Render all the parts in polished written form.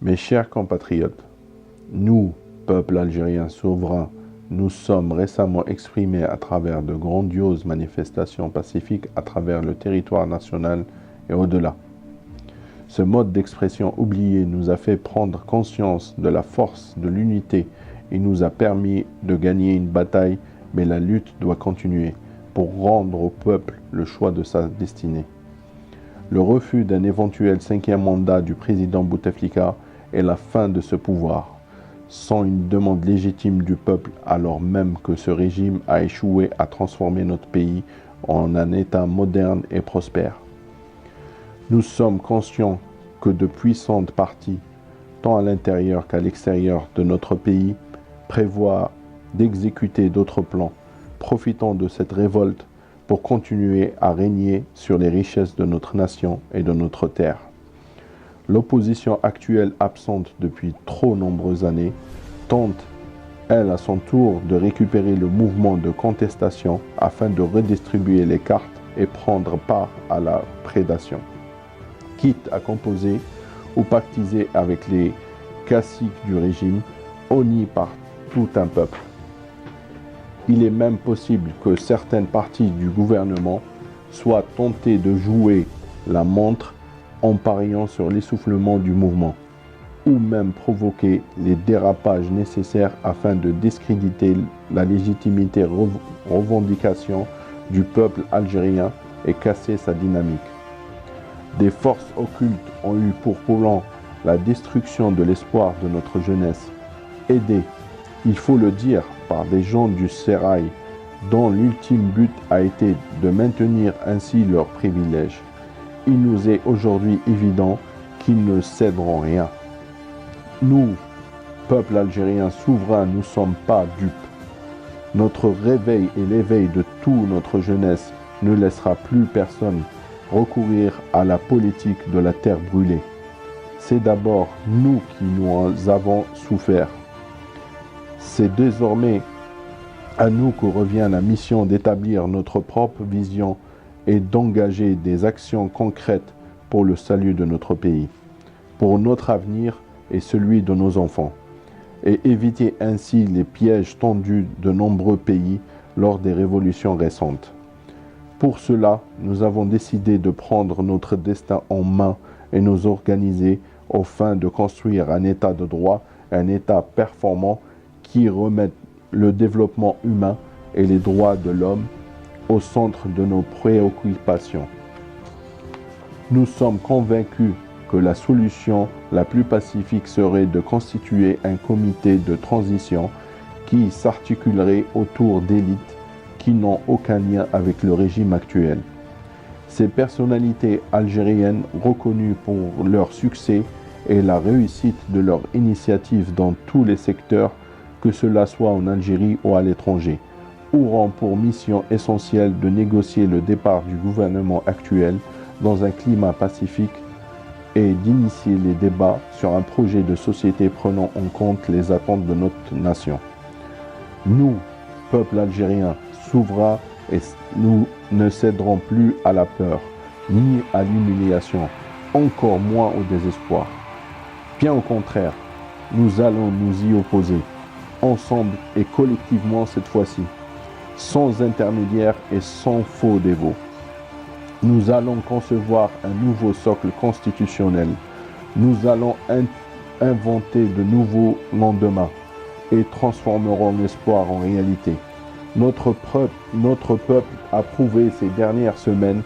Mes chers compatriotes, nous, peuple algérien souverain, nous sommes récemment exprimés à travers de grandioses manifestations pacifiques à travers le territoire national et au-delà. Ce mode d'expression oublié nous a fait prendre conscience de la force de l'unité et nous a permis de gagner une bataille, mais la lutte doit continuer pour rendre au peuple le choix de sa destinée. Le refus d'un éventuel 5e mandat du président Bouteflika est la fin de ce pouvoir, sans une demande légitime du peuple, alors même que ce régime a échoué à transformer notre pays en un État moderne et prospère. Nous sommes conscients que de puissantes partis, tant à l'intérieur qu'à l'extérieur de notre pays, prévoient d'exécuter d'autres plans, profitant de cette révolte pour continuer à régner sur les richesses de notre nation et de notre terre. L'opposition actuelle, absente depuis trop nombreuses années, tente, elle, à son tour, de récupérer le mouvement de contestation afin de redistribuer les cartes et prendre part à la prédation, quitte à composer ou pactiser avec les caciques du régime, honnis par tout un peuple. Il est même possible que certaines parties du gouvernement soient tentées de jouer la montre en pariant sur l'essoufflement du mouvement, ou même provoquer les dérapages nécessaires afin de discréditer la légitimité revendication du peuple algérien et casser sa dynamique. Des forces occultes ont eu pour plan la destruction de l'espoir de notre jeunesse, aidée, il faut le dire, par des gens du sérail, dont l'ultime but a été de maintenir ainsi leurs privilèges. Il nous est aujourd'hui évident qu'ils ne céderont rien. Nous, peuple algérien souverain, nous ne sommes pas dupes. Notre réveil et l'éveil de toute notre jeunesse ne laissera plus personne recourir à la politique de la terre brûlée. C'est d'abord nous qui nous avons souffert. C'est désormais à nous que revient la mission d'établir notre propre vision et d'engager des actions concrètes pour le salut de notre pays, pour notre avenir et celui de nos enfants, et éviter ainsi les pièges tendus de nombreux pays lors des révolutions récentes. Pour cela, nous avons décidé de prendre notre destin en main et nous organiser aux fins de construire un État de droit, un État performant qui remette le développement humain et les droits de l'homme au centre de nos préoccupations. Nous sommes convaincus que la solution la plus pacifique serait de constituer un comité de transition qui s'articulerait autour d'élites qui n'ont aucun lien avec le régime actuel. Ces personnalités algériennes reconnues pour leur succès et la réussite de leurs initiatives dans tous les secteurs, que cela soit en Algérie ou à l'étranger, auront pour mission essentielle de négocier le départ du gouvernement actuel dans un climat pacifique et d'initier les débats sur un projet de société prenant en compte les attentes de notre nation. Nous, peuple algérien, souverain, et nous ne céderons plus à la peur, ni à l'humiliation, encore moins au désespoir. Bien au contraire, nous allons nous y opposer, ensemble et collectivement cette fois-ci, sans intermédiaire et sans faux dévots. Nous allons concevoir un nouveau socle constitutionnel. Nous allons inventer de nouveaux lendemains et transformerons l'espoir en réalité. Notre peuple a prouvé ces dernières semaines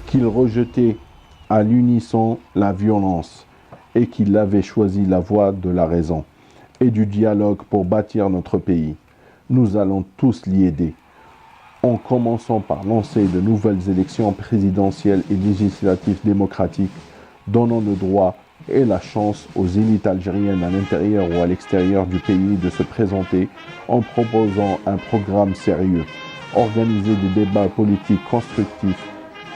qu'il rejetait à l'unisson la violence et qu'il avait choisi la voie de la raison et du dialogue pour bâtir notre pays. Nous allons tous l'y aider, en commençant par lancer de nouvelles élections présidentielles et législatives démocratiques, donnant le droit et la chance aux élites algériennes à l'intérieur ou à l'extérieur du pays de se présenter en proposant un programme sérieux, organiser des débats politiques constructifs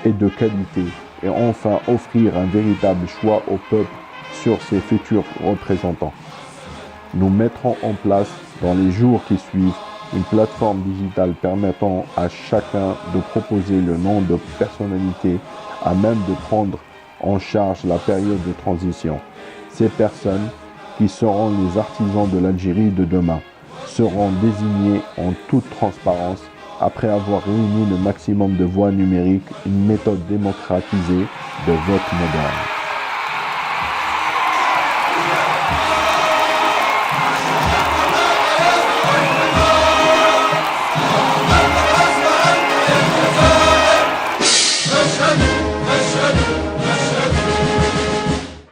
et de qualité, et enfin offrir un véritable choix au peuple sur ses futurs représentants. Nous mettrons en place, dans les jours qui suivent, une plateforme digitale permettant à chacun de proposer le nom de personnalité à même de prendre en charge la période de transition. Ces personnes, qui seront les artisans de l'Algérie de demain, seront désignées en toute transparence après avoir réuni le maximum de voix numériques, une méthode démocratisée de vote moderne.